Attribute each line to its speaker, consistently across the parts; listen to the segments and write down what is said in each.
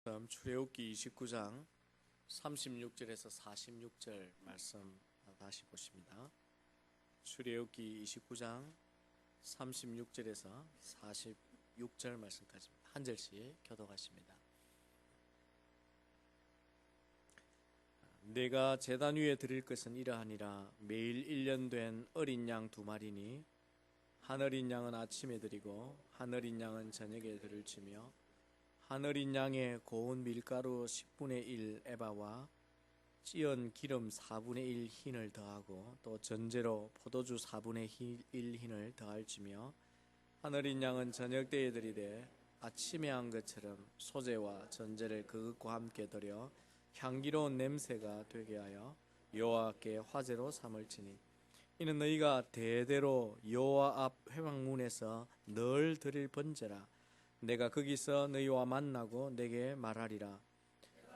Speaker 1: 다음 출애굽기 29장 36절에서 46절 말씀 다시 보십니다. 출애굽기 29장 36절에서 46절 말씀까지입니다. 한 절씩 교독하십니다. 내가 제단 위에 드릴 것은 이러하니라. 매일 1년 된 어린 양 2마리니 한 어린 양은 아침에 드리고 한 어린 양은 저녁에 드릴지며 한 어린 양의 고운 밀가루 10분의 1 에바와 찌은 기름 4분의 1 흰을 더하고 또 전제로 포도주 4분의 1 흰을 더할지며 한 어린 양은 저녁 때에 드리되 아침에 한 것처럼 소제와 전제를 그것과 함께 드려 향기로운 냄새가 되게 하여 여호와께 화제로 삼을지니 이는 너희가 대대로 여호와 앞 회막문에서 늘 드릴 번제라. 내가 거기서 너희와 만나고 내게 말하리라.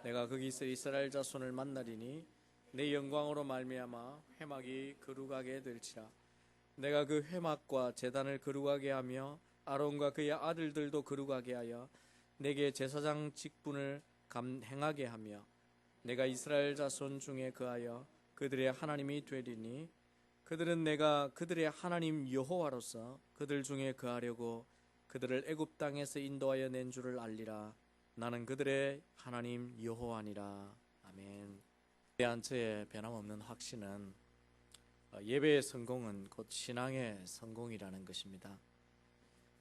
Speaker 1: 내가 거기서 이스라엘 자손을 만나리니 내 영광으로 말미암아 회막이 거룩하게 될지라. 내가 그 회막과 제단을 거룩하게 하며 아론과 그의 아들들도 거룩하게 하여 내게 제사장 직분을 감행하게 하며 내가 이스라엘 자손 중에 거하여 그들의 하나님이 되리니 그들은 내가 그들의 하나님 여호와로서 그들 중에 거하려고 그들을 애굽 땅에서 인도하여 낸 줄을 알리라. 나는 그들의 하나님 여호와니라. 아멘. 대한 저의 변함없는 확신은 예배의 성공은 곧 신앙의 성공이라는 것입니다.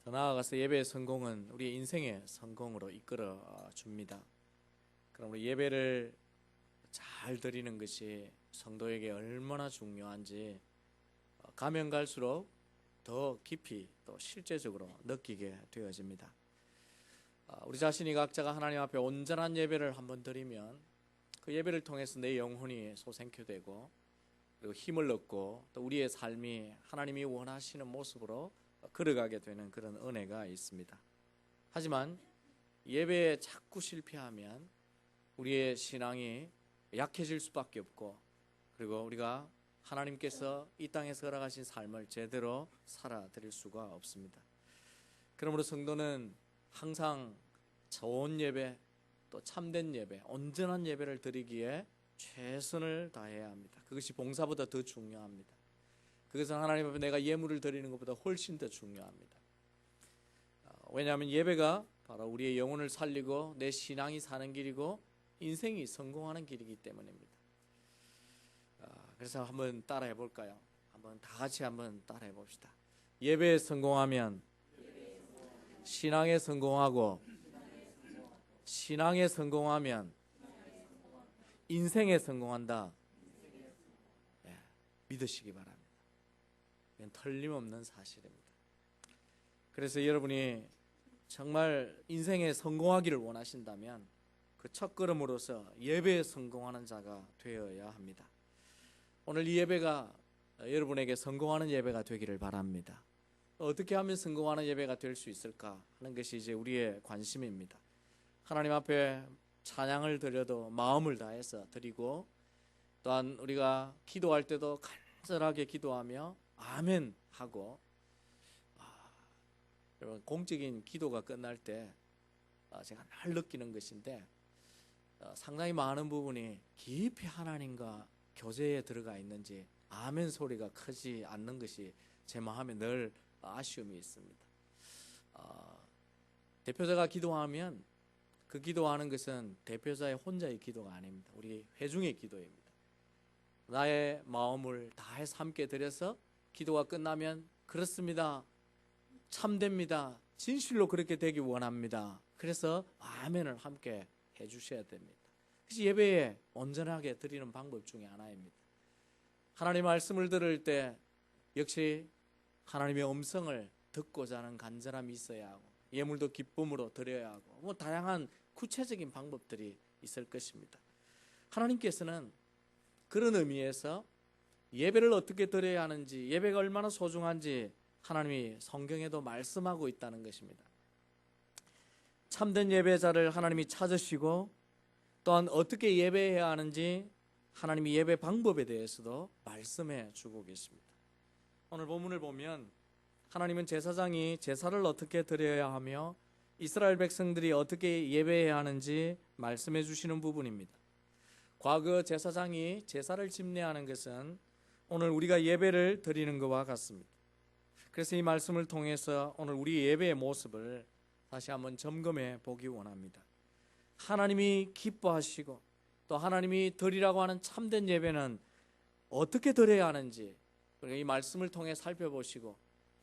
Speaker 1: 더 나아가서 예배의 성공은 우리의 인생의 성공으로 이끌어 줍니다. 그럼 우리 예배를 잘 드리는 것이 성도에게 얼마나 중요한지 가면 갈수록 더 깊이 또 실제적으로 느끼게 되어집니다. 우리 자신이 각자가 하나님 앞에 온전한 예배를 한번 드리면 그 예배를 통해서 내 영혼이 소생케 되고 그리고 힘을 얻고 또 우리의 삶이 하나님이 원하시는 모습으로 걸어가게 되는 그런 은혜가 있습니다. 하지만 예배에 자꾸 실패하면 우리의 신앙이 약해질 수밖에 없고 그리고 우리가 하나님께서 이 땅에서 허락하신 삶을 제대로 살아드릴 수가 없습니다. 그러므로 성도는 항상 좋은 예배, 또 참된 예배, 온전한 예배를 드리기에 최선을 다해야 합니다. 그것이 봉사보다 더 중요합니다. 그것은 하나님 앞에 내가 예물을 드리는 것보다 훨씬 더 중요합니다. 왜냐하면 예배가 바로 우리의 영혼을 살리고 내 신앙이 사는 길이고 인생이 성공하는 길이기 때문입니다. 그래서 한번 따라해 볼까요? 한번 다 같이 한번 따라해 봅시다. 예배에 성공하면 신앙에 성공하고 신앙에 성공하면 인생에 성공한다. 네, 믿으시기 바랍니다. 이건 틀림없는 사실입니다. 그래서 여러분이 정말 인생에 성공하기를 원하신다면 그 첫걸음으로서 예배에 성공하는 자가 되어야 합니다. 오늘 이 예배가 여러분에게 성공하는 예배가 되기를 바랍니다. 어떻게 하면 성공하는 예배가 될 수 있을까 하는 것이 이제 우리의 관심입니다. 하나님 앞에 찬양을 드려도 마음을 다해서 드리고 또한 우리가 기도할 때도 간절하게 기도하며 아멘 하고 여러분 공적인 기도가 끝날 때 제가 늘 느끼는 것인데 상당히 많은 부분이 깊이 하나님과 교제에 들어가 있는지 아멘 소리가 크지 않는 것이 제 마음에 늘 아쉬움이 있습니다. 대표자가 기도하면 그 기도하는 것은 대표자의 혼자의 기도가 아닙니다. 우리 회중의 기도입니다. 나의 마음을 다해서 함께 드려서 기도가 끝나면 그렇습니다. 참됩니다. 진실로 그렇게 되기 원합니다. 그래서 아멘을 함께 해주셔야 됩니다. 그래서 예배에 온전하게 드리는 방법 중에 하나입니다. 하나님의 말씀을 들을 때 역시 하나님의 음성을 듣고자 하는 간절함이 있어야 하고 예물도 기쁨으로 드려야 하고 다양한 구체적인 방법들이 있을 것입니다. 하나님께서는 그런 의미에서 예배를 어떻게 드려야 하는지 예배가 얼마나 소중한지 하나님이 성경에도 말씀하고 있다는 것입니다. 참된 예배자를 하나님이 찾으시고 또한 어떻게 예배해야 하는지 하나님이 예배 방법에 대해서도 말씀해 주고 계십니다. 오늘 본문을 보면 하나님은 제사장이 제사를 어떻게 드려야 하며 이스라엘 백성들이 어떻게 예배해야 하는지 말씀해 주시는 부분입니다. 과거 제사장이 제사를 집례하는 것은 오늘 우리가 예배를 드리는 것과 같습니다. 그래서 이 말씀을 통해서 오늘 우리 예배의 모습을 다시 한번 점검해 보기 원합니다. 하나님이 기뻐하시고 또 하나님이 드리라고 하는 참된 예배는 어떻게 드려야 하는지 우리가 이 말씀을 통해 살펴보시고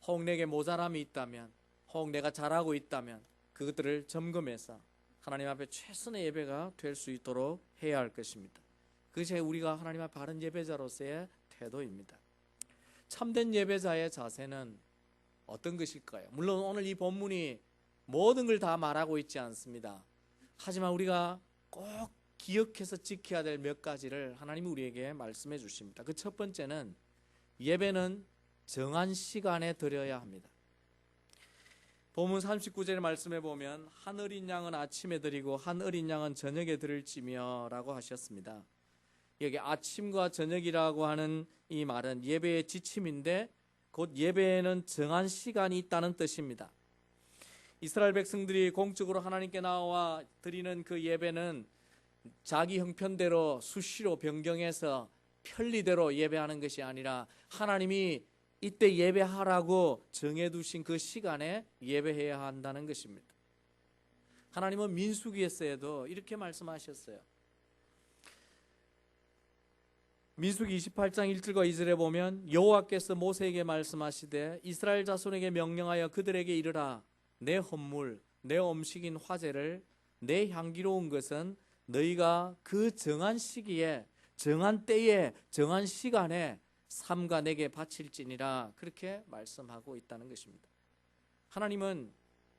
Speaker 1: 혹 내게 모자람이 있다면 혹 내가 잘하고 있다면 그것들을 점검해서 하나님 앞에 최선의 예배가 될 수 있도록 해야 할 것입니다. 그것이 우리가 하나님 앞에 바른 예배자로서의 태도입니다. 참된 예배자의 자세는 어떤 것일까요? 물론 오늘 이 본문이 모든 걸 다 말하고 있지 않습니다. 하지만 우리가 꼭 기억해서 지켜야 될 몇 가지를 하나님이 우리에게 말씀해 주십니다. 그 첫 번째는 예배는 정한 시간에 드려야 합니다. 본문 39절의 말씀에 보면 한 어린 양은 아침에 드리고 한 어린 양은 저녁에 드릴지며 라고 하셨습니다. 여기 아침과 저녁이라고 하는 이 말은 예배의 지침인데 곧 예배에는 정한 시간이 있다는 뜻입니다. 이스라엘 백성들이 공적으로 하나님께 나와 드리는 그 예배는 자기 형편대로 수시로 변경해서 편리대로 예배하는 것이 아니라 하나님이 이때 예배하라고 정해두신 그 시간에 예배해야 한다는 것입니다. 하나님은 민수기에서도 이렇게 말씀하셨어요. 민수기 28장 1절과 2절에 보면 여호와께서 모세에게 말씀하시되 이스라엘 자손에게 명령하여 그들에게 이르라 내 헌물 내 음식인 화제를 내 향기로운 것은 너희가 그 정한 시기에 정한 때에 정한 시간에 삼가 내게 바칠지니라 그렇게 말씀하고 있다는 것입니다. 하나님은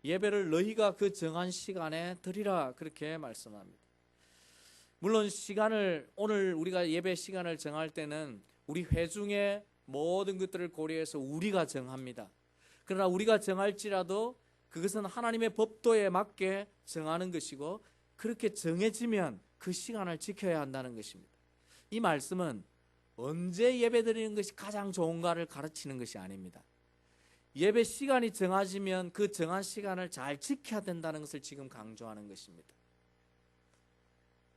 Speaker 1: 예배를 너희가 그 정한 시간에 드리라 그렇게 말씀합니다. 물론 시간을 오늘 우리가 예배 시간을 정할 때는 우리 회중의 모든 것들을 고려해서 우리가 정합니다. 그러나 우리가 정할지라도 그것은 하나님의 법도에 맞게 정하는 것이고 그렇게 정해지면 그 시간을 지켜야 한다는 것입니다. 이 말씀은 언제 예배 드리는 것이 가장 좋은가를 가르치는 것이 아닙니다. 예배 시간이 정해지면 그 정한 시간을 잘 지켜야 된다는 것을 지금 강조하는 것입니다.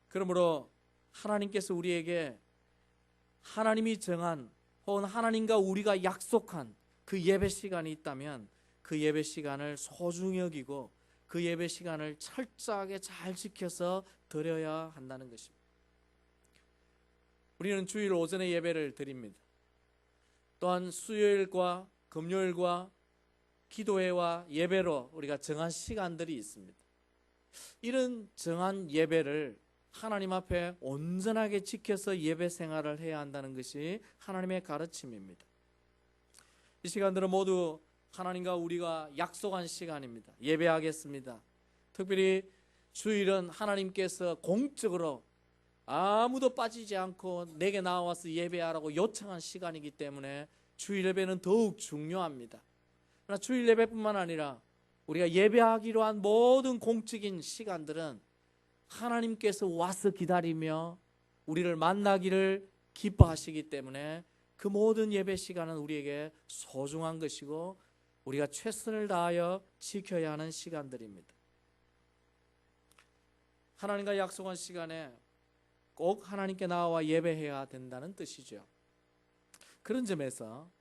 Speaker 1: 그러므로 하나님께서 우리에게 하나님이 정한 혹은 하나님과 우리가 약속한 그 예배 시간이 있다면 그 예배 시간을 소중히 여기고 그 예배 시간을 철저하게 잘 지켜서 드려야 한다는 것입니다. 우리는 주일 오전에 예배를 드립니다. 또한 수요일과 금요일과 기도회와 예배로 우리가 정한 시간들이 있습니다. 이런 정한 예배를 하나님 앞에 온전하게 지켜서 예배 생활을 해야 한다는 것이 하나님의 가르침입니다. 이 시간들은 모두 하나님과 우리가 약속한 시간입니다. 예배하겠습니다. 특별히 주일은 하나님께서 공적으로 아무도 빠지지 않고 내게 나와서 예배하라고 요청한 시간이기 때문에 주일 예배는 더욱 중요합니다. 그러나 주일 예배뿐만 아니라 우리가 예배하기로 한 모든 공적인 시간들은 하나님께서 와서 기다리며 우리를 만나기를 기뻐하시기 때문에 그 모든 예배 시간은 우리에게 소중한 것이고 우리가 최선을 다하여 지켜야 하는 시간들입니다. 하나님과 약속한 시간에 꼭 하나님께 나와 예배해야 된다는 뜻이죠. 그런 점에서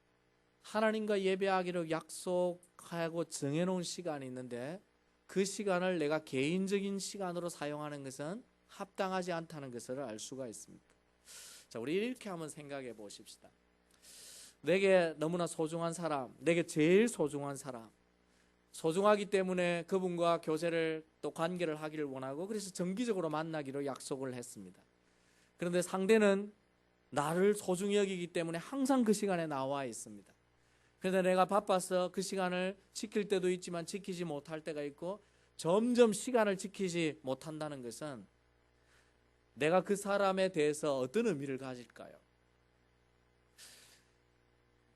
Speaker 1: 하나님과 예배하기로 약속하고 정해놓은 시간이 있는데 그 시간을 내가 개인적인 시간으로 사용하는 것은 합당하지 않다는 것을 알 수가 있습니다. 자, 우리 이렇게 한번 생각해 보십시다. 내게 너무나 소중한 사람, 내게 제일 소중한 사람, 소중하기 때문에 그분과 교제를 또 관계를 하기를 원하고 그래서 정기적으로 만나기로 약속을 했습니다. 그런데 상대는 나를 소중히 여기기 때문에 항상 그 시간에 나와 있습니다. 그런데 내가 바빠서 그 시간을 지킬 때도 있지만 지키지 못할 때가 있고 점점 시간을 지키지 못한다는 것은 내가 그 사람에 대해서 어떤 의미를 가질까요?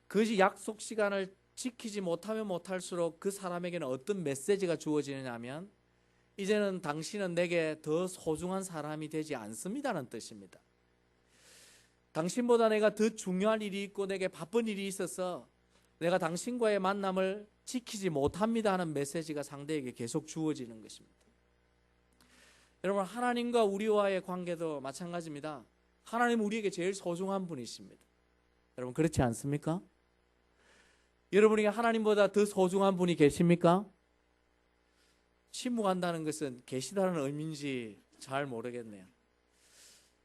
Speaker 1: 그것이 약속 시간을 지키지 못하면 못할수록 그 사람에게는 어떤 메시지가 주어지느냐 하면 이제는 당신은 내게 더 소중한 사람이 되지 않습니다는 뜻입니다. 당신보다 내가 더 중요한 일이 있고 내게 바쁜 일이 있어서 내가 당신과의 만남을 지키지 못합니다 하는 메시지가 상대에게 계속 주어지는 것입니다. 여러분, 하나님과 우리와의 관계도 마찬가지입니다. 하나님은 우리에게 제일 소중한 분이십니다. 여러분, 그렇지 않습니까? 여러분에게 하나님보다 더 소중한 분이 계십니까? 침묵한다는 것은 계시다는 의미인지 잘 모르겠네요.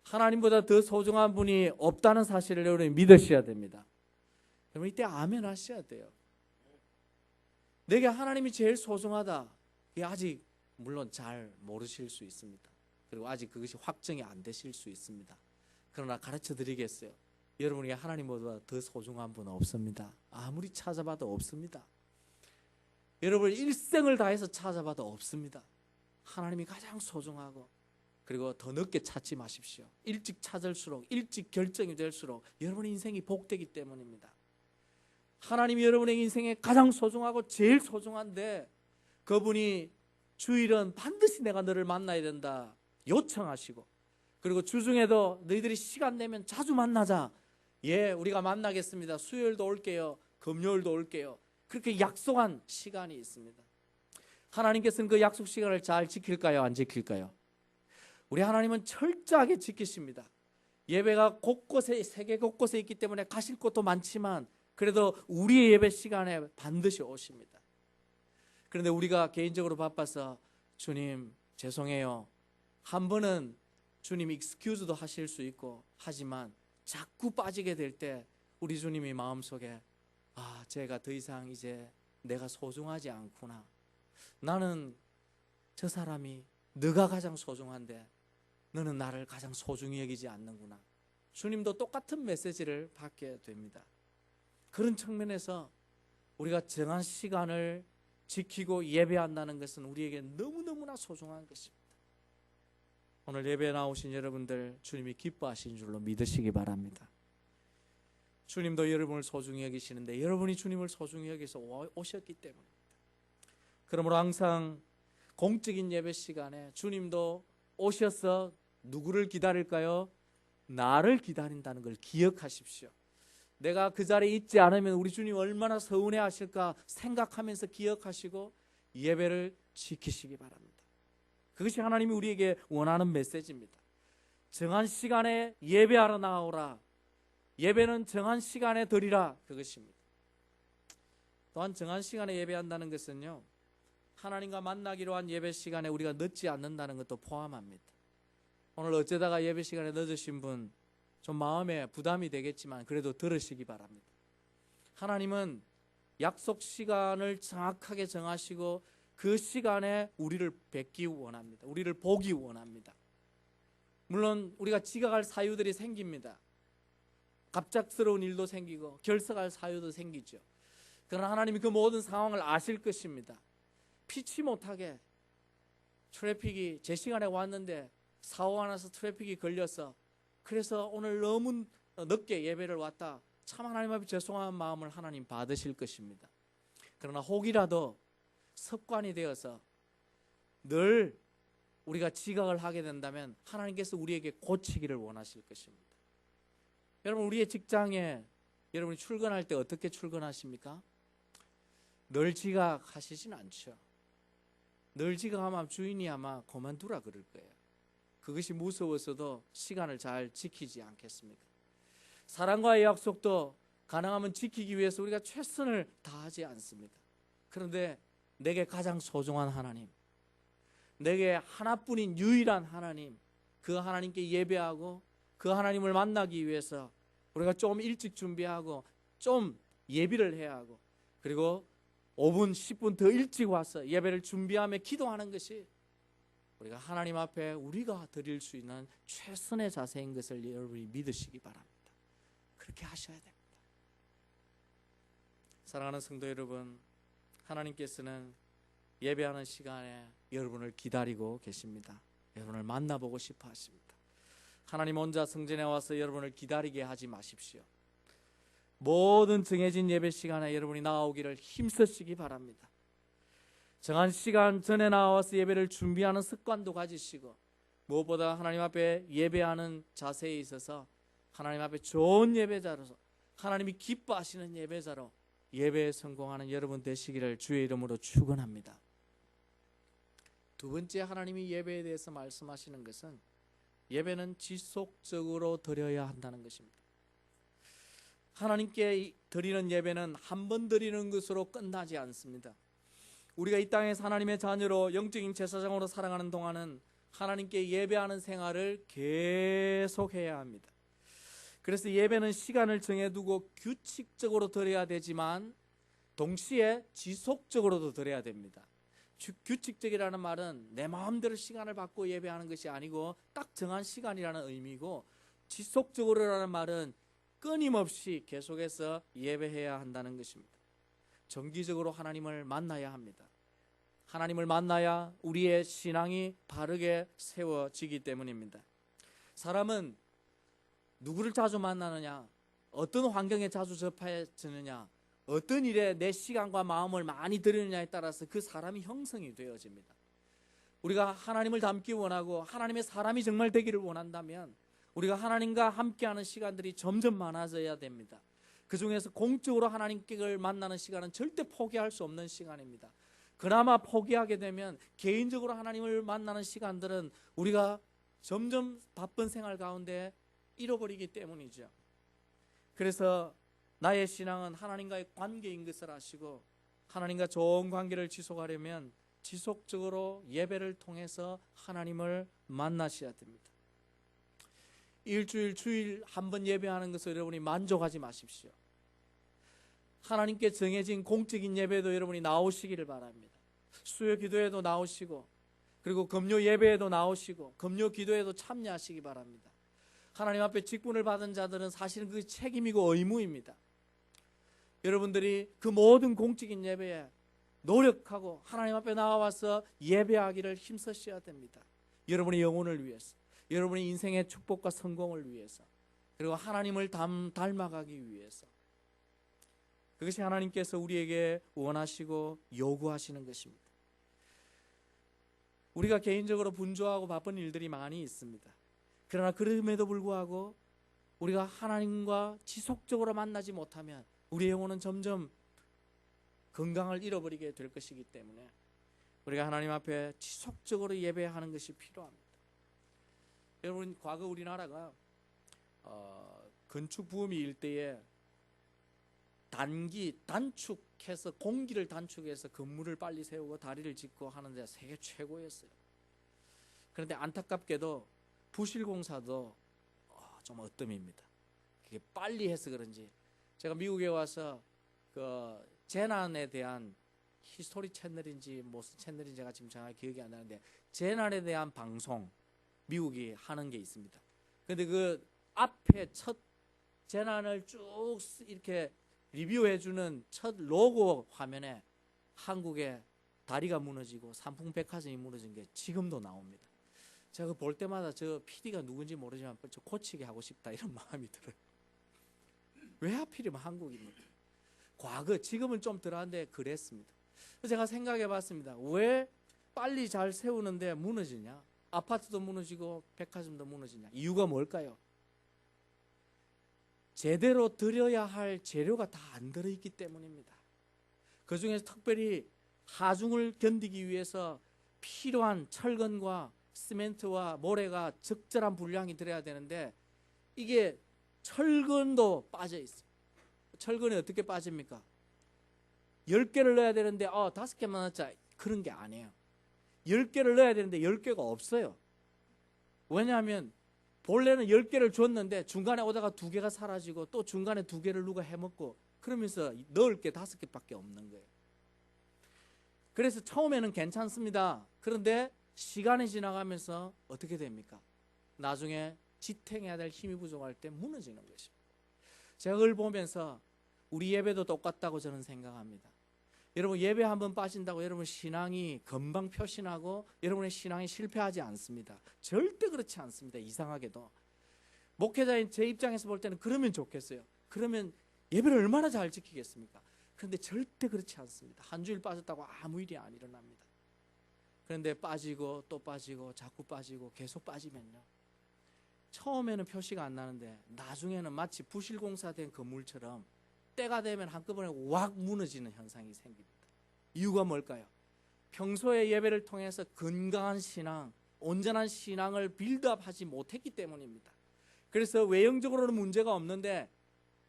Speaker 1: 하나님보다 더 소중한 분이 없다는 사실을 여러분이 믿으셔야 됩니다. 여러분, 이때 아멘 하셔야 돼요. 내게 하나님이 제일 소중하다. 이게 아직 물론 잘 모르실 수 있습니다. 그리고 아직 그것이 확정이 안 되실 수 있습니다. 그러나 가르쳐 드리겠어요. 여러분에게 하나님보다 더 소중한 분은 없습니다. 아무리 찾아봐도 없습니다. 여러분 일생을 다해서 찾아봐도 없습니다. 하나님이 가장 소중하고, 그리고 더 늦게 찾지 마십시오. 일찍 찾을수록, 일찍 결정이 될수록 여러분의 인생이 복되기 때문입니다. 하나님이 여러분의 인생에 가장 소중하고 제일 소중한데, 그분이 주일은 반드시 내가 너를 만나야 된다 요청하시고, 그리고 주중에도 너희들이 시간 내면 자주 만나자. 예, 우리가 만나겠습니다. 수요일도 올게요. 금요일도 올게요. 그렇게 약속한 시간이 있습니다. 하나님께서는 그 약속 시간을 잘 지킬까요? 안 지킬까요? 우리 하나님은 철저하게 지키십니다. 예배가 곳곳에, 세계 곳곳에 있기 때문에 가실 곳도 많지만 그래도 우리의 예배 시간에 반드시 오십니다. 그런데 우리가 개인적으로 바빠서 주님 죄송해요, 한 번은 주님이 익스큐즈도 하실 수 있고 하지만 자꾸 빠지게 될 때 우리 주님이 마음속에 제가 더 이상 이제 내가 소중하지 않구나. 나는 저 사람이 네가 가장 소중한데 너는 나를 가장 소중히 여기지 않는구나. 주님도 똑같은 메시지를 받게 됩니다. 그런 측면에서 우리가 정한 시간을 지키고 예배한다는 것은 우리에게 너무너무나 소중한 것입니다. 오늘 예배에 나오신 여러분들 주님이 기뻐하신 줄로 믿으시기 바랍니다. 주님도 여러분을 소중히 여기시는데 여러분이 주님을 소중히 여기서 오셨기 때문입니다. 그러므로 항상 공적인 예배 시간에 주님도 오셔서 누구를 기다릴까요? 나를 기다린다는 걸 기억하십시오. 내가 그 자리에 있지 않으면 우리 주님 얼마나 서운해 하실까 생각하면서 기억하시고 예배를 지키시기 바랍니다. 그것이 하나님이 우리에게 원하는 메시지입니다. 정한 시간에 예배하러 나오라. 예배는 정한 시간에 드리라. 그것입니다. 또한 정한 시간에 예배한다는 것은요, 하나님과 만나기로 한 예배 시간에 우리가 늦지 않는다는 것도 포함합니다. 오늘 어쩌다가 예배 시간에 늦으신 분 좀 마음에 부담이 되겠지만 그래도 들으시기 바랍니다. 하나님은 약속 시간을 정확하게 정하시고 그 시간에 우리를 뵙기 원합니다. 우리를 보기 원합니다. 물론 우리가 지각할 사유들이 생깁니다. 갑작스러운 일도 생기고 결석할 사유도 생기죠. 그러나 하나님이 그 모든 상황을 아실 것입니다. 피치 못하게 트래픽이 제 시간에 왔는데 사고가 나서 트래픽이 걸려서 그래서 오늘 너무 늦게 예배를 왔다. 참 하나님 앞에 죄송한 마음을 하나님 받으실 것입니다. 그러나 혹이라도 습관이 되어서 늘 우리가 지각을 하게 된다면 하나님께서 우리에게 고치기를 원하실 것입니다. 여러분, 우리의 직장에 여러분이 출근할 때 어떻게 출근하십니까? 늘 지각하시진 않죠. 늘 지각하면 주인이 아마 그만두라 그럴 거예요. 그것이 무서워서도 시간을 잘 지키지 않겠습니까? 사랑과의 약속도 가능하면 지키기 위해서 우리가 최선을 다하지 않습니다. 그런데 내게 가장 소중한 하나님, 내게 하나뿐인 유일한 하나님, 그 하나님께 예배하고 그 하나님을 만나기 위해서 우리가 좀 일찍 준비하고 좀 예비를 해야 하고, 그리고 5분, 10분 더 일찍 와서 예배를 준비하며 기도하는 것이 우리가 하나님 앞에 우리가 드릴 수 있는 최선의 자세인 것을 여러분이 믿으시기 바랍니다. 그렇게 하셔야 됩니다. 사랑하는 성도 여러분, 하나님께서는 예배하는 시간에 여러분을 기다리고 계십니다. 여러분을 만나보고 싶어 하십니다. 하나님 혼자 성전에 와서 여러분을 기다리게 하지 마십시오. 모든 정해진 예배 시간에 여러분이 나오기를 힘쓰시기 바랍니다. 정한 시간 전에 나와서 예배를 준비하는 습관도 가지시고, 무엇보다 하나님 앞에 예배하는 자세에 있어서 하나님 앞에 좋은 예배자로서 하나님이 기뻐하시는 예배자로 예배에 성공하는 여러분 되시기를 주의 이름으로 축원합니다. 두 번째, 하나님이 예배에 대해서 말씀하시는 것은 예배는 지속적으로 드려야 한다는 것입니다. 하나님께 드리는 예배는 한 번 드리는 것으로 끝나지 않습니다. 우리가 이 땅에서 하나님의 자녀로 영적인 제사장으로 살아가는 동안은 하나님께 예배하는 생활을 계속해야 합니다. 그래서 예배는 시간을 정해두고 규칙적으로 드려야 되지만 동시에 지속적으로도 드려야 됩니다. 규칙적이라는 말은 내 마음대로 시간을 받고 예배하는 것이 아니고 딱 정한 시간이라는 의미고, 지속적으로라는 말은 끊임없이 계속해서 예배해야 한다는 것입니다. 정기적으로 하나님을 만나야 합니다. 하나님을 만나야 우리의 신앙이 바르게 세워지기 때문입니다. 사람은 누구를 자주 만나느냐, 어떤 환경에 자주 접해지느냐, 어떤 일에 내 시간과 마음을 많이 들이느냐에 따라서 그 사람이 형성이 되어집니다. 우리가 하나님을 닮기 원하고 하나님의 사람이 정말 되기를 원한다면 우리가 하나님과 함께하는 시간들이 점점 많아져야 됩니다. 그 중에서 공적으로 하나님께 만나는 시간은 절대 포기할 수 없는 시간입니다. 그나마 포기하게 되면 개인적으로 하나님을 만나는 시간들은 우리가 점점 바쁜 생활 가운데 잃어버리기 때문이죠. 그래서 나의 신앙은 하나님과의 관계인 것을 아시고 하나님과 좋은 관계를 지속하려면 지속적으로 예배를 통해서 하나님을 만나셔야 됩니다. 일주일, 주일 한 번 예배하는 것을 여러분이 만족하지 마십시오. 하나님께 정해진 공적인 예배도 여러분이 나오시기를 바랍니다. 수요 기도에도 나오시고, 그리고 금요 예배에도 나오시고, 금요 기도에도 참여하시기 바랍니다. 하나님 앞에 직분을 받은 자들은 사실은 그 책임이고 의무입니다. 여러분들이 그 모든 공적인 예배에 노력하고 하나님 앞에 나와서 예배하기를 힘쓰셔야 됩니다. 여러분의 영혼을 위해서, 여러분의 인생의 축복과 성공을 위해서, 그리고 하나님을 닮아가기 위해서. 그것이 하나님께서 우리에게 원하시고 요구하시는 것입니다. 우리가 개인적으로 분주하고 바쁜 일들이 많이 있습니다. 그러나 그럼에도 불구하고 우리가 하나님과 지속적으로 만나지 못하면 우리의 영혼은 점점 건강을 잃어버리게 될 것이기 때문에 우리가 하나님 앞에 지속적으로 예배하는 것이 필요합니다. 여러분, 과거 우리나라가 건축 부음이 일때에 단축해서 공기를 단축해서 건물을 빨리 세우고 다리를 짓고 하는 데가 세계 최고였어요. 그런데 안타깝게도 부실공사도 좀 어뜸입니다. 그게 빨리 해서 그런지 제가 미국에 와서 그 재난에 대한 히스토리 채널인지 무슨 채널인지 제가 지금 정확히 기억이 안 나는데 재난에 대한 방송 미국이 하는 게 있습니다. 근데 그 앞에 첫 재난을 쭉 이렇게 리뷰해주는 첫 로고 화면에 한국의 다리가 무너지고 삼풍백화점이 무너진 게 지금도 나옵니다. 제가 볼 때마다 저 PD가 누군지 모르지만 저 고치게 하고 싶다 이런 마음이 들어요. 왜 하필이면 한국입니까? 과거, 지금은 좀 덜한데 그랬습니다. 그래서 제가 생각해 봤습니다. 왜 빨리 잘 세우는데 무너지냐? 아파트도 무너지고 백화점도 무너지냐? 이유가 뭘까요? 제대로 들여야 할 재료가 다 안 들어있기 때문입니다. 그 중에서 특별히 하중을 견디기 위해서 필요한 철근과 시멘트와 모래가 적절한 분량이 들어야 되는데 이게 철근도 빠져 있어요. 철근이 어떻게 빠집니까? 10개를 넣어야 되는데 5개만 넣자, 그런 게 아니에요. 10개를 넣어야 되는데 10개가 없어요. 왜냐하면 본래는 10개를 줬는데 중간에 오다가 2개가 사라지고 또 중간에 2개를 누가 해먹고 그러면서 넣을 게 5개밖에 없는 거예요. 그래서 처음에는 괜찮습니다. 그런데 시간이 지나가면서 어떻게 됩니까? 나중에 지탱해야 될 힘이 부족할 때 무너지는 것입니다. 제가 그걸 보면서 우리 예배도 똑같다고 저는 생각합니다. 여러분, 예배 한번 빠진다고 여러분 신앙이 금방 표신하고 여러분의 신앙이 실패하지 않습니다. 절대 그렇지 않습니다. 이상하게도 목회자인 제 입장에서 볼 때는 그러면 좋겠어요. 그러면 예배를 얼마나 잘 지키겠습니까? 그런데 절대 그렇지 않습니다. 한 주일 빠졌다고 아무 일이 안 일어납니다. 그런데 빠지고 또 빠지고 자꾸 빠지고 계속 빠지면요, 처음에는 표시가 안 나는데 나중에는 마치 부실공사된 건물처럼
Speaker 2: 때가 되면 한꺼번에 왁 무너지는 현상이 생깁니다. 이유가 뭘까요? 평소에 예배를 통해서 건강한 신앙, 온전한 신앙을 빌드업하지 못했기 때문입니다. 그래서 외형적으로는 문제가 없는데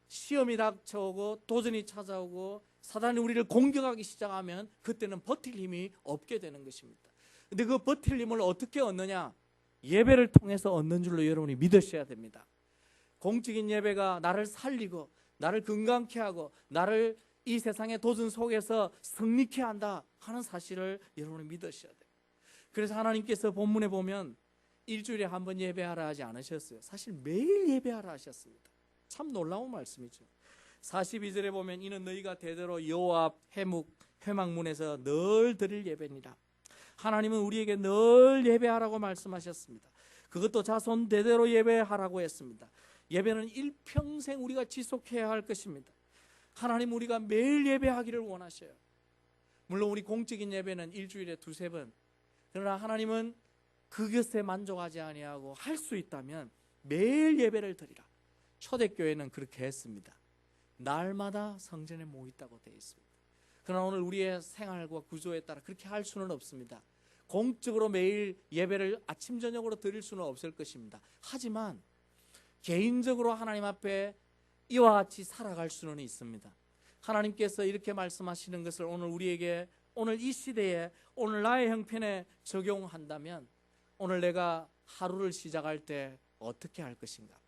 Speaker 2: 시험이 닥쳐오고 도전이 찾아오고 사단이 우리를 공격하기 시작하면 그때는 버틸 힘이 없게 되는 것입니다. 근데 그 버틸 힘을 어떻게 얻느냐? 예배를 통해서 얻는 줄로 여러분이 믿으셔야 됩니다. 공적인 예배가 나를 살리고 나를 건강케 하고 나를 이 세상의 도전 속에서 승리케 한다 하는 사실을 여러분이 믿으셔야 돼요. 그래서 하나님께서 본문에 보면 일주일에 한 번 예배하라 하지 않으셨어요. 사실 매일 예배하라 하셨습니다. 참 놀라운 말씀이죠. 42절에 보면 이는 너희가 대대로 여호와 앞 회목 회막문에서 늘 드릴 예배니라. 하나님은 우리에게 늘 예배하라고 말씀하셨습니다. 그것도 자손 대대로 예배하라고 했습니다. 예배는 일평생 우리가 지속해야 할 것입니다. 하나님 우리가 매일 예배하기를 원하셔요. 물론 우리 공적인 예배는 일주일에 두세 번, 그러나 하나님은 그것에 만족하지 아니하고 할 수 있다면 매일 예배를 드리라. 초대교회는 그렇게 했습니다. 날마다 성전에 모이다고 되어 있습니다. 그러나 오늘 우리의 생활과 구조에 따라 그렇게 할 수는 없습니다. 공적으로 매일 예배를 아침 저녁으로 드릴 수는 없을 것입니다. 하지만 개인적으로 하나님 앞에 이와 같이 살아갈 수는 있습니다. 하나님께서 이렇게 말씀하시는 것을 오늘 우리에게 오늘 이 시대에 오늘 나의 형편에 적용한다면 오늘 내가 하루를 시작할 때 어떻게 할 것인가?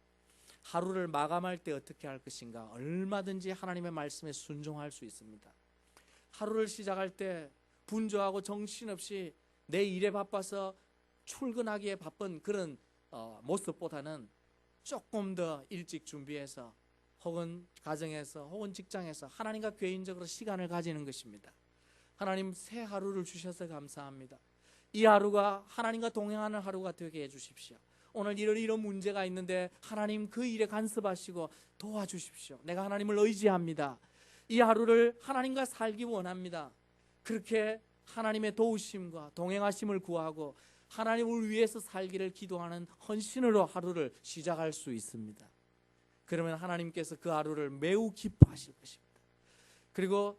Speaker 2: 하루를 마감할 때 어떻게 할 것인가? 얼마든지 하나님의 말씀에 순종할 수 있습니다. 하루를 시작할 때 분주하고 정신없이 내 일에 바빠서 출근하기에 바쁜 그런 모습보다는 조금 더 일찍 준비해서 혹은 가정에서 혹은 직장에서 하나님과 개인적으로 시간을 가지는 것입니다. 하나님 새 하루를 주셔서 감사합니다. 이 하루가 하나님과 동행하는 하루가 되게 해주십시오. 오늘 이런 문제가 있는데 하나님 그 일에 간섭하시고 도와주십시오. 내가 하나님을 의지합니다. 이 하루를 하나님과 살기 원합니다. 그렇게 하나님의 도우심과 동행하심을 구하고 하나님을 위해서 살기를 기도하는 헌신으로 하루를 시작할 수 있습니다. 그러면 하나님께서 그 하루를 매우 기뻐하실 것입니다. 그리고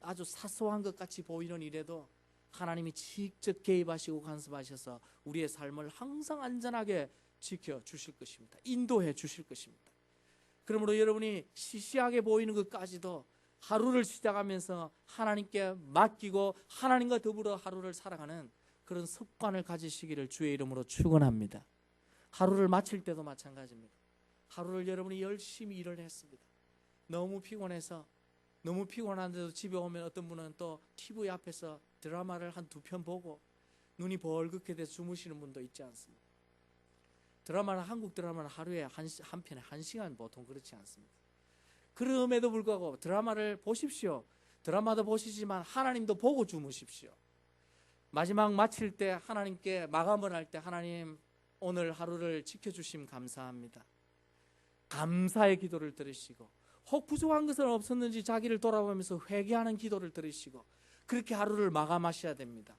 Speaker 2: 아주 사소한 것 같이 보이는 일에도 하나님이 직접 개입하시고 간섭하셔서 우리의 삶을 항상 안전하게 지켜주실 것입니다. 인도해 주실 것입니다. 그러므로 여러분이 시시하게 보이는 것까지도 하루를 시작하면서 하나님께 맡기고 하나님과 더불어 하루를 살아가는 그런 습관을 가지시기를 주의 이름으로 축원합니다. 하루를 마칠 때도 마찬가지입니다. 하루를 여러분이 열심히 일을 했습니다. 너무 피곤해서 너무 피곤한데도 집에 오면 어떤 분은 또 TV 앞에서 드라마를 한 2편 보고 눈이 벌겋게 돼서 주무시는 분도 있지 않습니까? 한국 드라마는 하루에 한 편에 1시간 보통 그렇지 않습니다. 그럼에도 불구하고 드라마를 보십시오. 드라마도 보시지만 하나님도 보고 주무십시오. 마지막 마칠 때 하나님께 마감을 할 때 하나님 오늘 하루를 지켜주심 감사합니다. 감사의 기도를 들으시고 혹 부족한 것은 없었는지 자기를 돌아보면서 회개하는 기도를 들으시고 그렇게 하루를 마감하셔야 됩니다.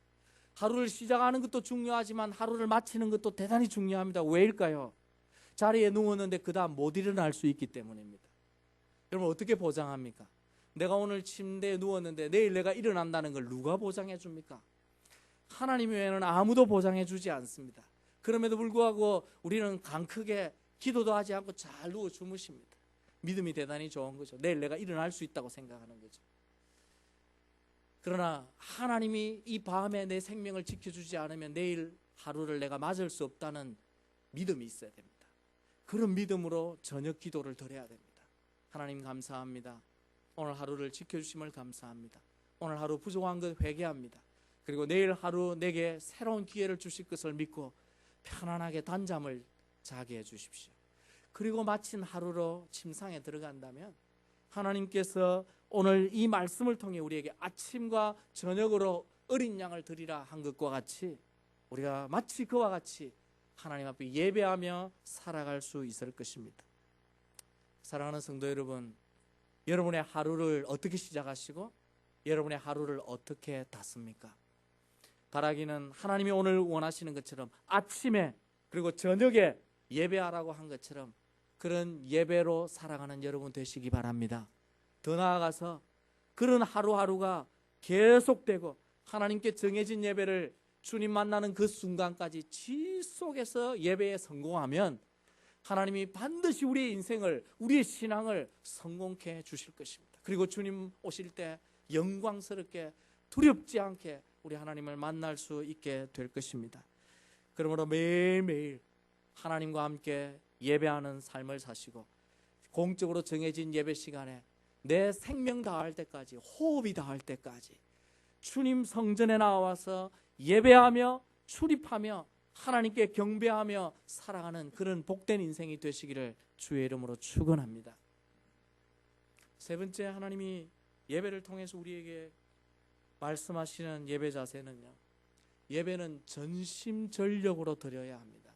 Speaker 2: 하루를 시작하는 것도 중요하지만 하루를 마치는 것도 대단히 중요합니다. 왜일까요? 자리에 누웠는데 그 다음 못 일어날 수 있기 때문입니다. 여러분 어떻게 보장합니까? 내가 오늘 침대에 누웠는데 내일 내가 일어난다는 걸 누가 보장해 줍니까? 하나님 외에는 아무도 보장해 주지 않습니다. 그럼에도 불구하고 우리는 강크게 기도도 하지 않고 잘 누워 주무십니다. 믿음이 대단히 좋은 거죠. 내일 내가 일어날 수 있다고 생각하는 거죠. 그러나 하나님이 이 밤에 내 생명을 지켜주지 않으면 내일 하루를 내가 맞을 수 없다는 믿음이 있어야 됩니다. 그런 믿음으로 저녁 기도를 드려야 됩니다. 하나님 감사합니다. 오늘 하루를 지켜주심을 감사합니다. 오늘 하루 부족한 것 회개합니다. 그리고 내일 하루 내게 새로운 기회를 주실 것을 믿고 편안하게 단잠을 자게 해주십시오. 그리고 마친 하루로 침상에 들어간다면 하나님께서 오늘 이 말씀을 통해 우리에게 아침과 저녁으로 어린 양을 드리라 한 것과 같이 우리가 마치 그와 같이 하나님 앞에 예배하며 살아갈 수 있을 것입니다. 사랑하는 성도 여러분, 여러분의 하루를 어떻게 시작하시고 여러분의 하루를 어떻게 닫습니까? 바라기는 하나님이 오늘 원하시는 것처럼 아침에 그리고 저녁에 예배하라고 한 것처럼 그런 예배로 살아가는 여러분 되시기 바랍니다. 더 나아가서 그런 하루하루가 계속되고 하나님께 정해진 예배를 주님 만나는 그 순간까지 지속해서 예배에 성공하면 하나님이 반드시 우리의 인생을, 우리의 신앙을 성공케 해 주실 것입니다. 그리고 주님 오실 때 영광스럽게 두렵지 않게 우리 하나님을 만날 수 있게 될 것입니다. 그러므로 매일매일 하나님과 함께 예배하는 삶을 사시고 공적으로 정해진 예배 시간에 내 생명 다할 때까지, 호흡이 다할 때까지 주님 성전에 나와서 예배하며 출입하며 하나님께 경배하며 살아가는 그런 복된 인생이 되시기를 주의 이름으로 축원합니다. 세 번째, 하나님이 예배를 통해서 우리에게 말씀하시는 예배 자세는요, 예배는 전심전력으로 드려야 합니다.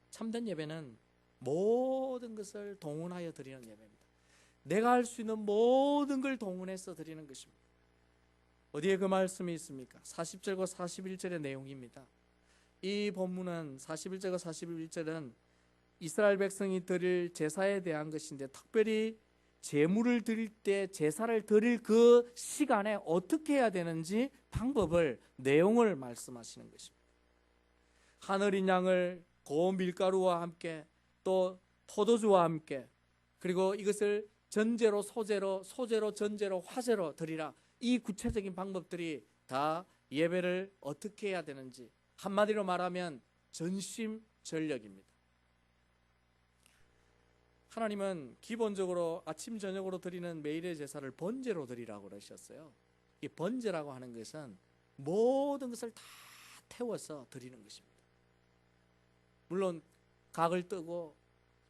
Speaker 2: 참된 예배는 모든 것을 동원하여 드리는 예배입니다. 내가 할 수 있는 모든 걸 동원해서 드리는 것입니다. 어디에 그 말씀이 있습니까? 40절과 41절의 내용입니다. 이 본문은 41절과 41절은 이스라엘 백성이 드릴 제사에 대한 것인데, 특별히 제물을 드릴 때, 제사를 드릴 그 시간에 어떻게 해야 되는지 방법을, 내용을 말씀하시는 것입니다. 하늘인 양을 고운 밀가루와 함께, 또 포도주와 함께, 그리고 이것을 전제로, 소제로, 전제로, 화제로 드리라. 이 구체적인 방법들이 다 예배를 어떻게 해야 되는지, 한마디로 말하면 전심전력입니다. 하나님은 기본적으로 아침 저녁으로 드리는 매일의 제사를 번제로 드리라고 그러셨어요. 이 번제라고 하는 것은 모든 것을 다 태워서 드리는 것입니다. 물론 각을 뜨고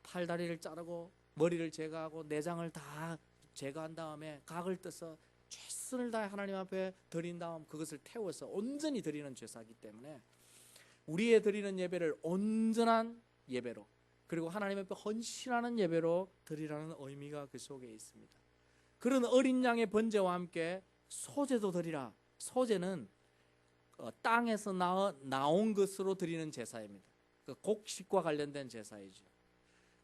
Speaker 2: 팔다리를 자르고 머리를 제거하고 내장을 다 제거한 다음에 각을 떠서 최선을 다해 하나님 앞에 드린 다음 그것을 태워서 온전히 드리는 제사이기 때문에 우리의 드리는 예배를 온전한 예배로, 그리고 하나님 앞에 헌신하는 예배로 드리라는 의미가 그 속에 있습니다. 그런 어린 양의 번제와 함께 소제도 드리라. 소제는 땅에서 나온 것으로 드리는 제사입니다. 그 곡식과 관련된 제사이죠.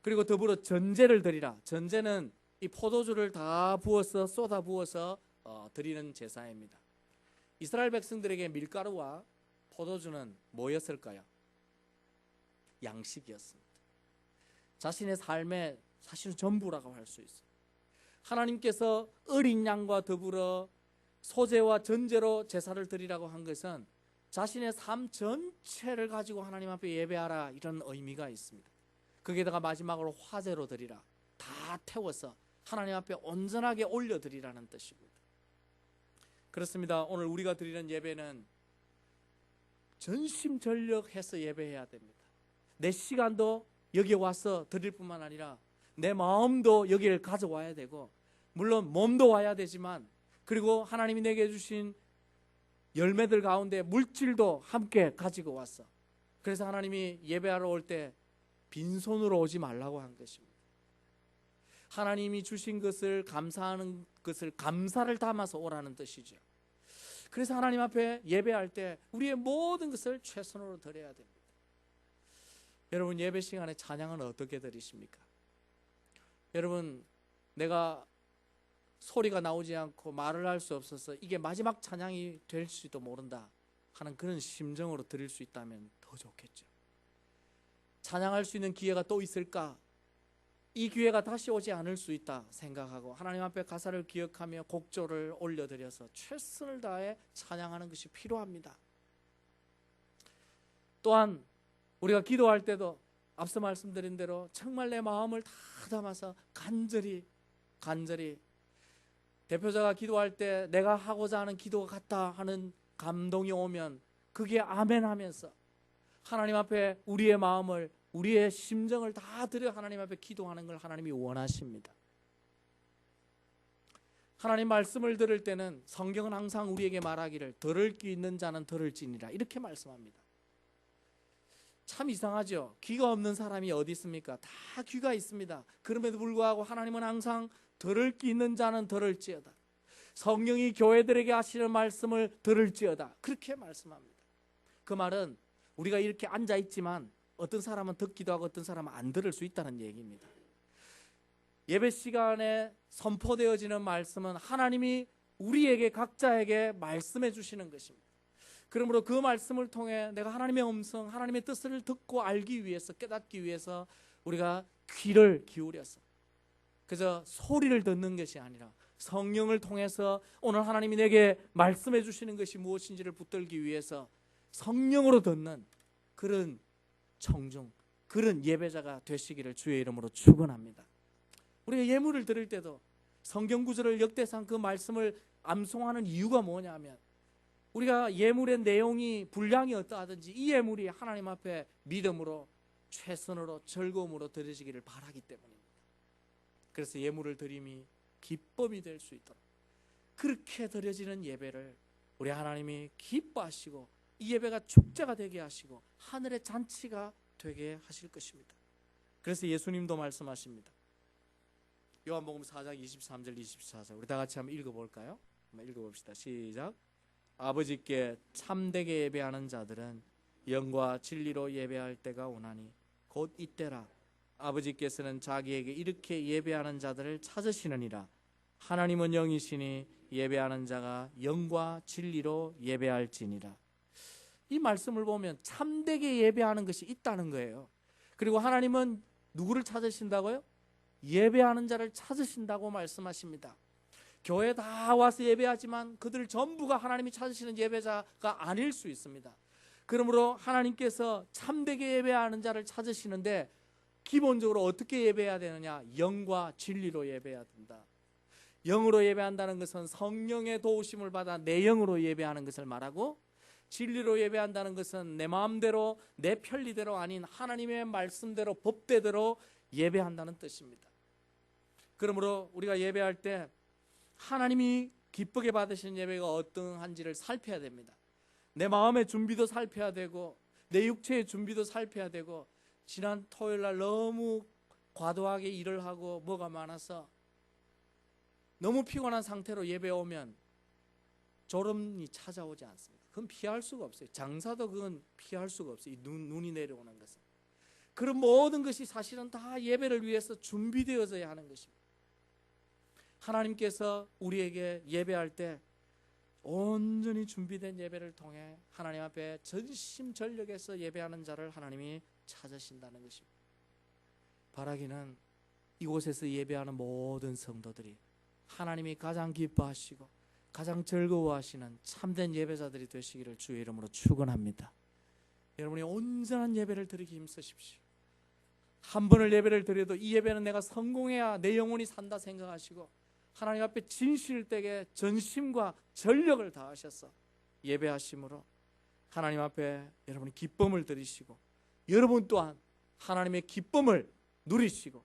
Speaker 2: 그리고 더불어 전제를 드리라. 전제는 이 포도주를 다 부어서, 쏟아 부어서 드리는 제사입니다. 이스라엘 백성들에게 밀가루와 포도주는 뭐였을까요? 양식이었습니다. 자신의 삶의 사실은 전부라고 할 수 있어요. 하나님께서 어린 양과 더불어 소제와 전제로 제사를 드리라고 한 것은 자신의 삶 전체를 가지고 하나님 앞에 예배하라, 이런 의미가 있습니다. 거기에다가 마지막으로 화제로 드리라. 다 태워서 하나님 앞에 온전하게 올려드리라는 뜻입니다. 그렇습니다. 오늘 우리가 드리는 예배는 전심전력해서 예배해야 됩니다. 내 시간도 여기에 와서 드릴 뿐만 아니라 내 마음도 여기를 가져와야 되고, 물론 몸도 와야 되지만, 그리고 하나님이 내게 주신 열매들 가운데 물질도 함께 가지고 왔어. 그래서 하나님이 예배하러 올 때 빈손으로 오지 말라고 한 것입니다. 하나님이 주신 것을 감사하는 것을, 감사를 담아서 오라는 뜻이죠. 그래서 하나님 앞에 예배할 때 우리의 모든 것을 최선으로 드려야 됩니다. 여러분, 예배 시간에 찬양은 어떻게 드리십니까? 여러분, 내가 소리가 나오지 않고 말을 할 수 없어서 이게 마지막 찬양이 될 수도 모른다 하는 그런 심정으로 드릴 수 있다면 더 좋겠죠. 찬양할 수 있는 기회가 또 있을까? 이 기회가 다시 오지 않을 수 있다 생각하고 하나님 앞에 가사를 기억하며 곡조를 올려드려서 최선을 다해 찬양하는 것이 필요합니다. 또한 우리가 기도할 때도 앞서 말씀드린 대로 정말 내 마음을 다 담아서 간절히 대표자가 기도할 때 내가 하고자 하는 기도가 같다 하는 감동이 오면 그게 아멘 하면서 하나님 앞에 우리의 마음을, 우리의 심정을 다 드려 하나님 앞에 기도하는 걸 하나님이 원하십니다. 하나님 말씀을 들을 때는 성경은 항상 우리에게 말하기를 들을 귀 있는 자는 들을지니라, 이렇게 말씀합니다. 참 이상하죠. 귀가 없는 사람이 어디 있습니까? 다 귀가 있습니다. 그럼에도 불구하고 하나님은 항상 들을 귀 있는 자는 들을지어다, 성령이 교회들에게 하시는 말씀을 들을지어다, 그렇게 말씀합니다. 그 말은 우리가 이렇게 앉아있지만 어떤 사람은 듣기도 하고 어떤 사람은 안 들을 수 있다는 얘기입니다. 예배 시간에 선포되어지는 말씀은 하나님이 우리에게 각자에게 말씀해 주시는 것입니다. 그러므로 그 말씀을 통해 내가 하나님의 음성, 하나님의 뜻을 듣고 알기 위해서, 깨닫기 위해서 우리가 귀를 기울여서 그저 소리를 듣는 것이 아니라 성령을 통해서 오늘 하나님이 내게 말씀해 주시는 것이 무엇인지를 붙들기 위해서 성령으로 듣는 그런 청중, 그런 예배자가 되시기를 주의 이름으로 축원합니다. 우리가 예물을 드릴 때도 성경 구절을 역대상 그 말씀을 암송하는 이유가 뭐냐면 우리가 예물의 내용이 분량이 어떠하든지 이 예물이 하나님 앞에 믿음으로 최선으로 즐거움으로 드려지기를 바라기 때문입니다. 그래서 예물을 드림이 기쁨이 될 수 있도록 그렇게 드려지는 예배를 우리 하나님이 기뻐하시고 이 예배가 축제가 되게 하시고 하늘의 잔치가 되게 하실 것입니다. 그래서 예수님도 말씀하십니다. 요한복음 4장 23절 24절 우리 다 같이 한번 읽어볼까요? 한번 읽어봅시다. 시작. 아버지께 참되게 예배하는 자들은 영과 진리로 예배할 때가 오나니 곧 이때라. 아버지께서는 자기에게 이렇게 예배하는 자들을 찾으시느니라. 하나님은 영이시니 예배하는 자가 영과 진리로 예배할지니라. 이 말씀을 보면 참되게 예배하는 것이 있다는 거예요. 그리고 하나님은 누구를 찾으신다고요? 예배하는 자를 찾으신다고 말씀하십니다. 교회 다 와서 예배하지만 그들 전부가 하나님이 찾으시는 예배자가 아닐 수 있습니다. 그러므로 하나님께서 참되게 예배하는 자를 찾으시는데 기본적으로 어떻게 예배해야 되느냐? 영과 진리로 예배해야 된다. 영으로 예배한다는 것은 성령의 도우심을 받아 내 영으로 예배하는 것을 말하고, 진리로 예배한다는 것은 내 마음대로 내 편리대로 아닌 하나님의 말씀대로 법대로 예배한다는 뜻입니다. 그러므로 우리가 예배할 때 하나님이 기쁘게 받으시는 예배가 어떠한지를 살펴야 됩니다. 내 마음의 준비도 살펴야 되고 내 육체의 준비도 살펴야 되고, 지난 토요일날 너무 과도하게 일을 하고 뭐가 많아서 너무 피곤한 상태로 예배 오면 졸음이 찾아오지 않습니다. 그건 피할 수가 없어요. 장사도 그건 피할 수가 없어요. 이 눈이 내려오는 것은. 그런 모든 것이 사실은 다 예배를 위해서 준비되어져야 하는 것입니다. 하나님께서 우리에게 예배할 때 온전히 준비된 예배를 통해 하나님 앞에 전심전력에서 예배하는 자를 하나님이 찾으신다는 것입니다. 바라기는 이곳에서 예배하는 모든 성도들이 하나님이 가장 기뻐하시고 가장 즐거워하시는 참된 예배자들이 되시기를 주의 이름으로 축원합니다. 여러분이 온전한 예배를 드리기 힘쓰십시오. 한 번을 예배를 드려도 이 예배는 내가 성공해야 내 영혼이 산다 생각하시고 하나님 앞에 진실되게 전심과 전력을 다하셔서 예배하심으로 하나님 앞에 여러분이 기쁨을 드리시고 여러분 또한 하나님의 기쁨을 누리시고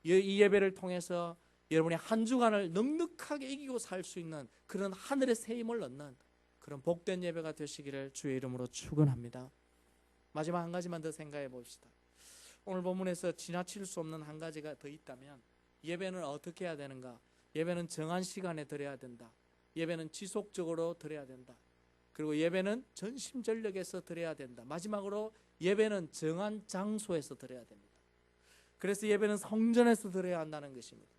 Speaker 2: 이 예배를 통해서 여러분이 한 주간을 넉넉하게 이기고 살 수 있는 그런 하늘의 새 힘을 얻는 그런 복된 예배가 되시기를 주의 이름으로 축원합니다. 마지막 한 가지만 더 생각해 봅시다. 오늘 본문에서 지나칠 수 없는 한 가지가 더 있다면 예배는 어떻게 해야 되는가? 예배는 정한 시간에 드려야 된다. 예배는 지속적으로 드려야 된다. 그리고 예배는 전심전력에서 드려야 된다. 마지막으로 예배는 정한 장소에서 드려야 됩니다. 그래서 예배는 성전에서 드려야 한다는 것입니다.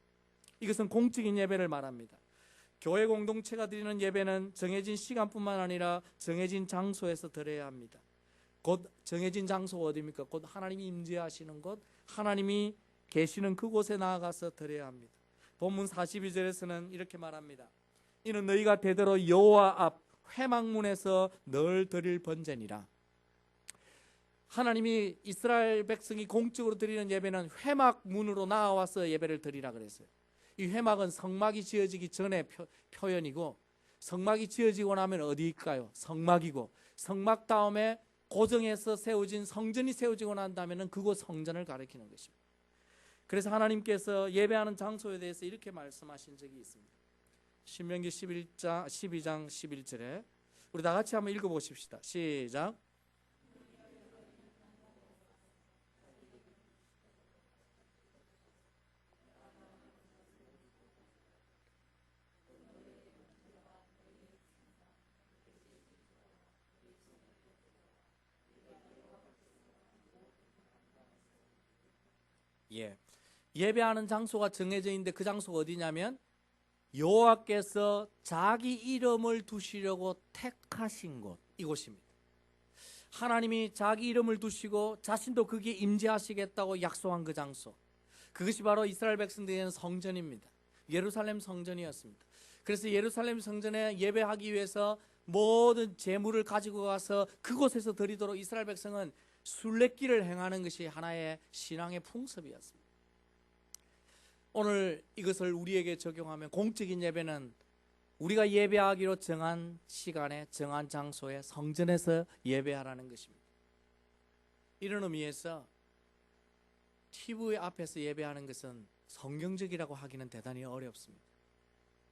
Speaker 2: 이것은 공적인 예배를 말합니다. 교회 공동체가 드리는 예배는 정해진 시간뿐만 아니라 정해진 장소에서 드려야 합니다. 곧 정해진 장소가 어디입니까? 곧 하나님이 임재하시는 곳, 하나님이 계시는 그곳에 나아가서 드려야 합니다. 본문 42절에서는 이렇게 말합니다. 이는 너희가 대대로 여호와 앞 회막문에서 늘 드릴 번제니라. 하나님이 이스라엘 백성이 공적으로 드리는 예배는 회막문으로 나와서 예배를 드리라 그랬어요. 이 회막은 성막이 지어지기 전의 표현이고, 성막이 지어지고 나면 어디일까요? 성막이고, 성막 다음에 고정해서 세워진 성전이 세워지고 난 다음에는 그곳 성전을 가리키는 것입니다. 그래서 하나님께서 예배하는 장소에 대해서 이렇게 말씀하신 적이 있습니다. 신명기 12장 11절에 우리 다 같이 한번 읽어보십시다. 시작. 예배하는 장소가 정해져 있는데 그 장소가 어디냐면 여호와께서 자기 이름을 두시려고 택하신 곳, 이곳입니다. 하나님이 자기 이름을 두시고 자신도 거기에 임재하시겠다고 약속한 그 장소, 그것이 바로 이스라엘 백성들에게는 성전입니다. 예루살렘 성전이었습니다. 그래서 예루살렘 성전에 예배하기 위해서 모든 제물을 가지고 가서 그곳에서 드리도록 이스라엘 백성은 순례길을 행하는 것이 하나의 신앙의 풍습이었습니다. 오늘 이것을 우리에게 적용하면 공적인 예배는 우리가 예배하기로 정한 시간에 정한 장소에 성전에서 예배하라는 것입니다. 이런 의미에서 TV 앞에서 예배하는 것은 성경적이라고 하기는 대단히 어렵습니다.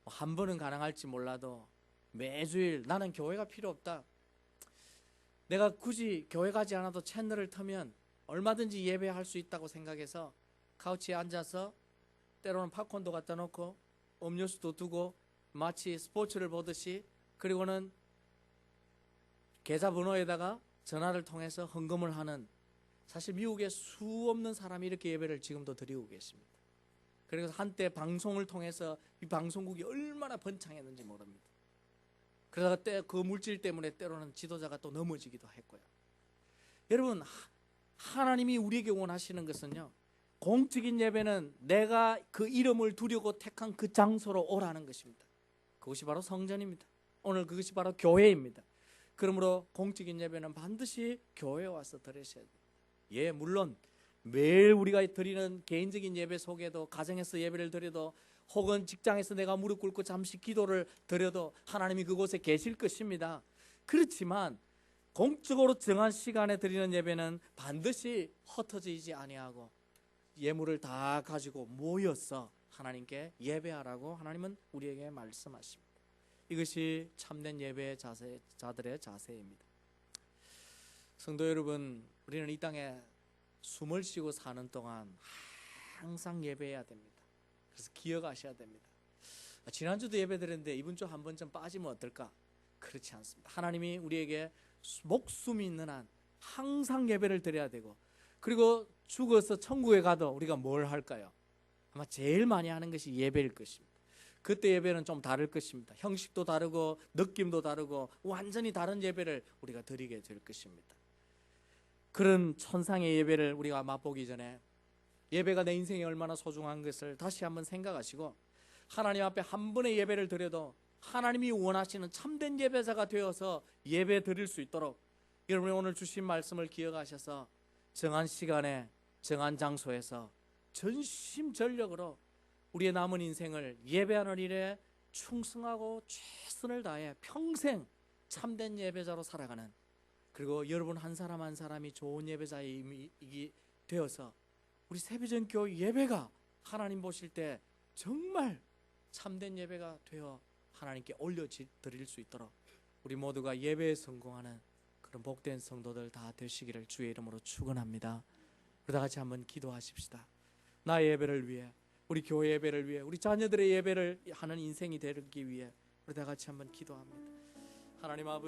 Speaker 2: 한 번은 가능할지 몰라도 매주일 나는 교회가 필요 없다, 내가 굳이 교회 가지 않아도 채널을 틀면 얼마든지 예배할 수 있다고 생각해서 카우치에 앉아서 때로는 팝콘도 갖다 놓고 음료수도 두고 마치 스포츠를 보듯이, 그리고는 계좌번호에다가 전화를 통해서 헌금을 하는, 사실 미국에 수 없는 사람이 이렇게 예배를 지금도 드리고 계십니다. 그래서 한때 방송을 통해서 이 방송국이 얼마나 번창했는지 모릅니다. 그러다가 그 물질 때문에 때로는 지도자가 또 넘어지기도 했고요. 여러분, 하나님이 우리에게 원하시는 것은요, 공적인 예배는 내가 그 이름을 두려고 택한 그 장소로 오라는 것입니다. 그것이 바로 성전입니다. 오늘 그것이 바로 교회입니다. 그러므로 공적인 예배는 반드시 교회에 와서 드리셔야 됩니다. 물론 매일 우리가 드리는 개인적인 예배 속에도, 가정에서 예배를 드려도, 혹은 직장에서 내가 무릎 꿇고 잠시 기도를 드려도 하나님이 그곳에 계실 것입니다. 그렇지만 공적으로 정한 시간에 드리는 예배는 반드시 흩어지지 아니하고 예물을 다 가지고 모여서 하나님께 예배하라고 하나님은 우리에게 말씀하십니다. 이것이 참된 예배의 자들의 자세입니다. 성도 여러분, 우리는 이 땅에 숨을 쉬고 사는 동안 항상 예배해야 됩니다. 그래서 기억하셔야 됩니다. 지난주도 예배 드렸는데 이번 주 한 번쯤 빠지면 어떨까? 그렇지 않습니다. 하나님이 우리에게 목숨이 있는 한 항상 예배를 드려야 되고, 그리고 죽어서 천국에 가도 우리가 뭘 할까요? 아마 제일 많이 하는 것이 예배일 것입니다. 그때 예배는 좀 다를 것입니다. 형식도 다르고 느낌도 다르고 완전히 다른 예배를 우리가 드리게 될 것입니다. 그런 천상의 예배를 우리가 맛보기 전에 예배가 내 인생에 얼마나 소중한 것을 다시 한번 생각하시고, 하나님 앞에 한 번의 예배를 드려도 하나님이 원하시는 참된 예배자가 되어서 예배 드릴 수 있도록 여러분이 오늘 주신 말씀을 기억하셔서 정한 시간에 정한 장소에서 전심전력으로 우리의 남은 인생을 예배하는 일에 충성하고 최선을 다해 평생 참된 예배자로 살아가는, 그리고 여러분 한 사람 한 사람이 좋은 예배자이기 되어서 우리 세배전 교회 예배가 하나님 보실 때 정말 참된 예배가 되어 하나님께 올려드릴 수 있도록 우리 모두가 예배에 성공하는 그런 복된 성도들 다 되시기를 주의 이름으로 축원합니다. 우리 다 같이 한번 기도하십시다. 나의 예배를 위해, 우리 교회 예배를 위해, 우리 자녀들의 예배를 하는 인생이 되기 위해 우리 다 같이 한번 기도합니다. 하나님 아버지,